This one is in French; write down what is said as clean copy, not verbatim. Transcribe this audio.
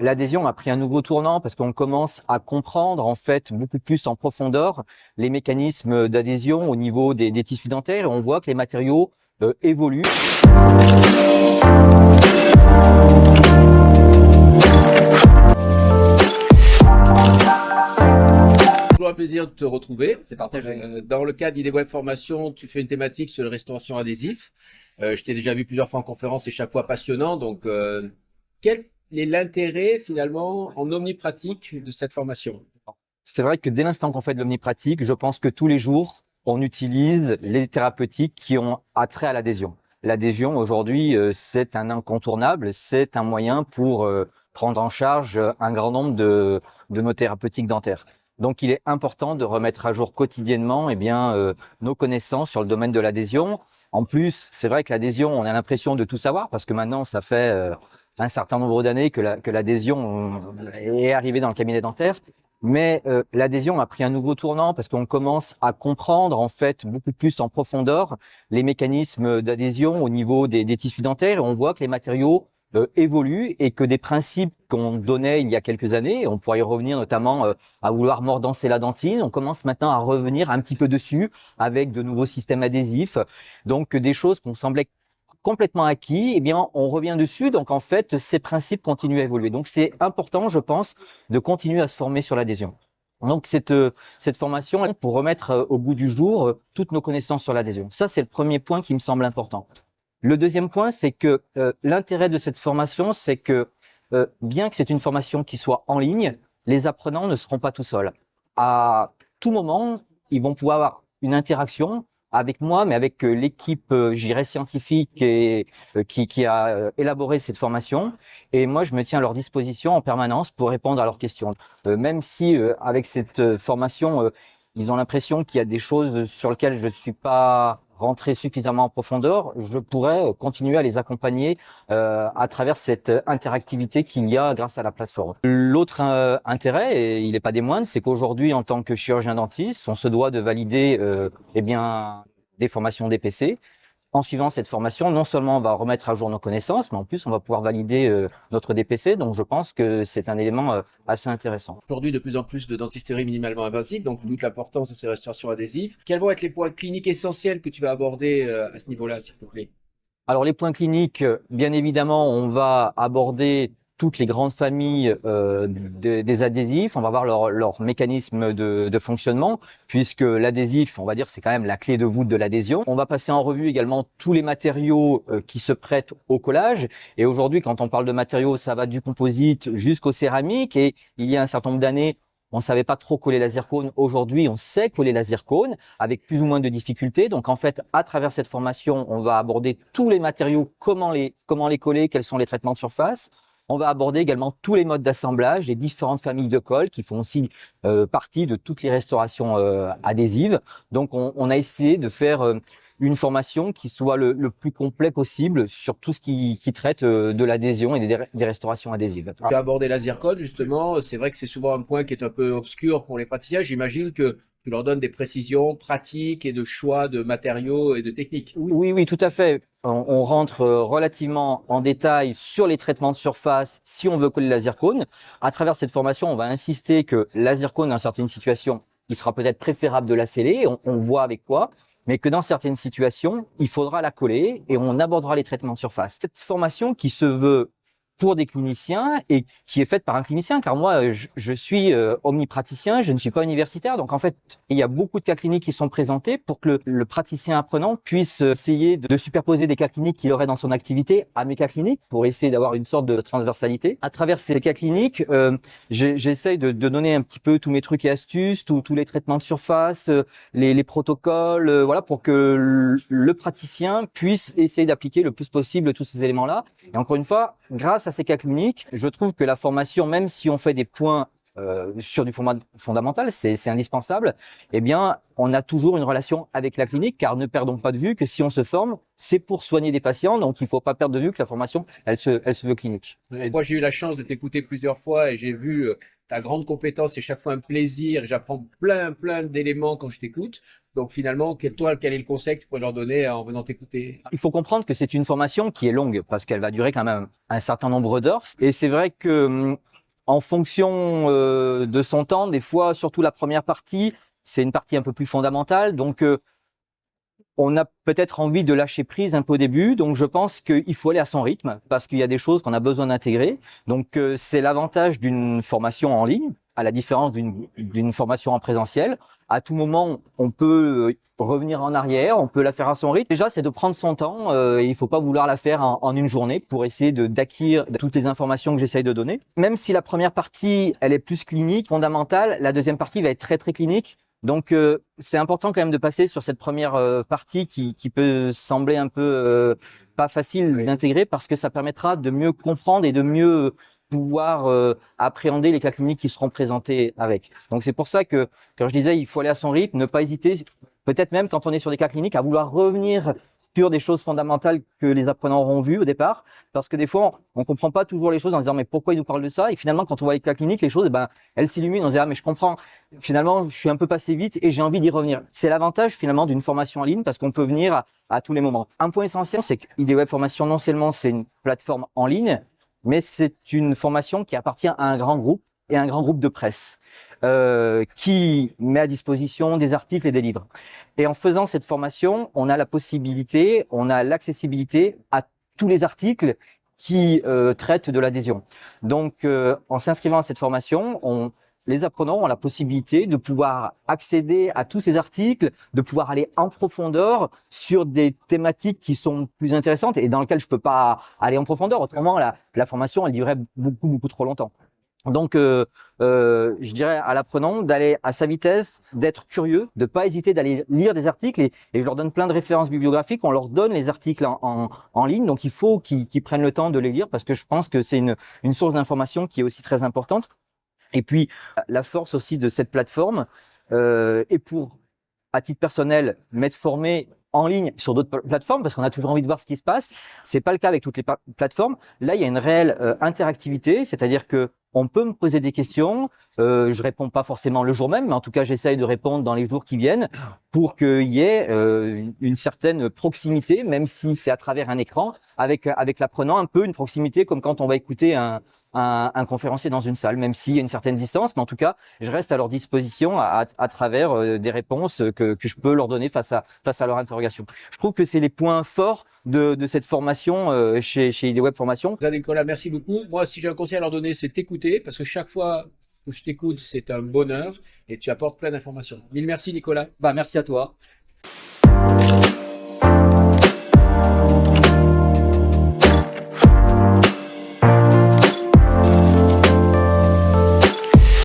L'adhésion a pris un nouveau tournant parce qu'on commence à comprendre en fait beaucoup plus en profondeur les mécanismes d'adhésion au niveau des tissus dentaires et on voit que les matériaux évoluent. Toujours un plaisir de te retrouver. C'est partagé. Dans le cadre d'ID Web Formation, tu fais une thématique sur la restauration adhésif. Je t'ai déjà vu plusieurs fois en conférence et chaque fois passionnant. Donc, quel est l'intérêt finalement en omnipratique de cette formation? C'est vrai que dès l'instant qu'on fait de l'omnipratique, je pense que tous les jours, on utilise les thérapeutiques qui ont attrait à l'adhésion. L'adhésion, aujourd'hui, c'est un incontournable, c'est un moyen pour prendre en charge un grand nombre de nos thérapeutiques dentaires. Donc, il est important de remettre à jour quotidiennement nos connaissances sur le domaine de l'adhésion. En plus, c'est vrai que l'adhésion, on a l'impression de tout savoir parce que maintenant, ça fait un certain nombre d'années que l'adhésion est arrivée dans le cabinet dentaire. Mais l'adhésion a pris un nouveau tournant parce qu'on commence à comprendre en fait beaucoup plus en profondeur les mécanismes d'adhésion au niveau des tissus dentaires et on voit que les matériaux évoluent et que des principes qu'on donnait il y a quelques années, on pourrait y revenir notamment à vouloir mordancer la dentine, on commence maintenant à revenir un petit peu dessus avec de nouveaux systèmes adhésifs, donc des choses qu'on semblait complètement acquis, eh bien, on revient dessus. Donc, en fait, ces principes continuent à évoluer. Donc, c'est important, je pense, de continuer à se former sur l'adhésion. Donc, cette formation, pour remettre au goût du jour toutes nos connaissances sur l'adhésion. Ça, c'est le premier point qui me semble important. Le deuxième point, c'est que l'intérêt de cette formation, c'est que bien que c'est une formation qui soit en ligne, les apprenants ne seront pas tout seuls. À tout moment, ils vont pouvoir avoir une interaction avec moi, mais avec l'équipe, scientifique et qui a élaboré cette formation. Et moi, je me tiens à leur disposition en permanence pour répondre à leurs questions. Même si avec cette formation, ils ont l'impression qu'il y a des choses sur lesquelles je ne suis pas rentré suffisamment en profondeur, je pourrais continuer à les accompagner à travers cette interactivité qu'il y a grâce à la plateforme. L'autre intérêt, et il n'est pas des moindres, c'est qu'aujourd'hui, en tant que chirurgien dentiste, on se doit de valider des formations DPC. En suivant cette formation, non seulement on va remettre à jour nos connaissances, mais en plus on va pouvoir valider notre DPC. Donc je pense que c'est un élément assez intéressant. Aujourd'hui, de plus en plus de dentisterie minimalement invasive, donc toute l'importance de ces restaurations adhésives. Quels vont être les points cliniques essentiels que tu vas aborder à ce niveau-là, s'il te plaît? Alors les points cliniques, bien évidemment, on va aborder toutes les grandes familles des adhésifs. On va voir leur mécanisme de fonctionnement, puisque l'adhésif, on va dire, c'est quand même la clé de voûte de l'adhésion. On va passer en revue également tous les matériaux qui se prêtent au collage. Et aujourd'hui, quand on parle de matériaux, ça va du composite jusqu'au céramique. Et il y a un certain nombre d'années, on savait pas trop coller la zircone. Aujourd'hui, on sait coller la zircone avec plus ou moins de difficultés. Donc, en fait, à travers cette formation, on va aborder tous les matériaux, comment les coller, quels sont les traitements de surface. On va aborder également tous les modes d'assemblage, les différentes familles de colle qui font aussi partie de toutes les restaurations adhésives. Donc, on a essayé de faire une formation qui soit le plus complet possible sur tout ce qui traite de l'adhésion et des restaurations adhésives. Tu as abordé la zircone, justement. C'est vrai que c'est souvent un point qui est un peu obscur pour les praticiens. J'imagine que tu leur donnes des précisions pratiques et de choix de matériaux et de techniques. Oui, tout à fait. On rentre relativement en détail sur les traitements de surface si on veut coller la zircone. À travers cette formation, on va insister que la zircone, dans certaines situations, il sera peut-être préférable de la sceller, on voit avec quoi, mais que dans certaines situations, il faudra la coller et on abordera les traitements de surface. Cette formation qui se veut pour des cliniciens et qui est faite par un clinicien, car moi, je suis omnipraticien, je ne suis pas universitaire. Donc, en fait, il y a beaucoup de cas cliniques qui sont présentés pour que le praticien apprenant puisse essayer de superposer des cas cliniques qu'il aurait dans son activité à mes cas cliniques pour essayer d'avoir une sorte de transversalité. À travers ces cas cliniques, j'essaye de donner un petit peu tous mes trucs et astuces, tous les traitements de surface, les protocoles, voilà, pour que le praticien puisse essayer d'appliquer le plus possible tous ces éléments-là. Et encore une fois, grâce à ces cas cliniques, je trouve que la formation, même si on fait des points sur du format fondamental, c'est indispensable, eh bien, on a toujours une relation avec la clinique, car ne perdons pas de vue que si on se forme, c'est pour soigner des patients, donc il ne faut pas perdre de vue que la formation, elle se veut clinique. Et moi, j'ai eu la chance de t'écouter plusieurs fois et j'ai vu ta grande compétence et chaque fois un plaisir. J'apprends plein d'éléments quand je t'écoute. Donc finalement, quel est le conseil que tu pourrais leur donner en venant t'écouter? Il faut comprendre que c'est une formation qui est longue parce qu'elle va durer quand même un certain nombre d'heures. Et c'est vrai que en fonction de son temps, des fois, surtout la première partie, c'est une partie un peu plus fondamentale. Donc, on a peut-être envie de lâcher prise un peu au début. Donc, je pense qu'il faut aller à son rythme parce qu'il y a des choses qu'on a besoin d'intégrer. Donc, c'est l'avantage d'une formation en ligne, à la différence d'une formation en présentiel. À tout moment, on peut revenir en arrière, on peut la faire à son rythme. Déjà, c'est de prendre son temps. Il faut pas vouloir la faire en une journée pour essayer d'acquérir toutes les informations que j'essaye de donner. Même si la première partie, elle est plus clinique, fondamentale, la deuxième partie va être très, très clinique. Donc, c'est important quand même de passer sur cette première partie qui peut sembler un peu pas facile d'intégrer parce que ça permettra de mieux comprendre et de mieux pouvoir appréhender les cas cliniques qui seront présentés avec. Donc, c'est pour ça que, quand je disais, il faut aller à son rythme, ne pas hésiter, peut-être même quand on est sur des cas cliniques, à vouloir revenir sur des choses fondamentales que les apprenants auront vues au départ, parce que des fois, on comprend pas toujours les choses en disant mais pourquoi ils nous parlent de ça? Et finalement, quand on voit les cas cliniques, les choses, eh ben, elles s'illuminent, on se dit ah mais je comprends. Finalement, je suis un peu passé vite et j'ai envie d'y revenir. C'est l'avantage finalement d'une formation en ligne parce qu'on peut venir à tous les moments. Un point essentiel, c'est qu'ID Web Formation, non seulement c'est une plateforme en ligne, mais c'est une formation qui appartient à un grand groupe et un grand groupe de presse qui met à disposition des articles et des livres. Et en faisant cette formation, on a la possibilité, on a l'accessibilité à tous les articles qui traitent de l'adhésion. Donc, en s'inscrivant à cette formation, les apprenants ont la possibilité de pouvoir accéder à tous ces articles, de pouvoir aller en profondeur sur des thématiques qui sont plus intéressantes et dans lesquelles je peux pas aller en profondeur. Autrement, la formation, elle durerait beaucoup trop longtemps. Donc, je dirais à l'apprenant d'aller à sa vitesse, d'être curieux, de pas hésiter d'aller lire des articles et je leur donne plein de références bibliographiques. On leur donne les articles en ligne, donc il faut qu'ils prennent le temps de les lire parce que je pense que c'est une source d'information qui est aussi très importante. Et puis, la force aussi de cette plateforme est pour, à titre personnel, m'être formé en ligne sur d'autres plateformes parce qu'on a toujours envie de voir ce qui se passe. C'est pas le cas avec toutes les plateformes. Là, il y a une réelle interactivité, c'est-à-dire que on peut me poser des questions. Je réponds pas forcément le jour même, mais en tout cas, j'essaye de répondre dans les jours qui viennent pour qu'il y ait une certaine proximité, même si c'est à travers un écran, avec l'apprenant, un peu une proximité comme quand on va écouter un conférencier dans une salle, même s'il y a une certaine distance, mais en tout cas, je reste à leur disposition à travers des réponses que je peux leur donner face à leur interrogation. Je trouve que c'est les points forts de cette formation chez ID Web Formation. Nicolas, merci beaucoup. Moi, si j'ai un conseil à leur donner, c'est t'écouter, parce que chaque fois que je t'écoute, c'est un bonheur et tu apportes plein d'informations. Mille merci, Nicolas. Merci à toi.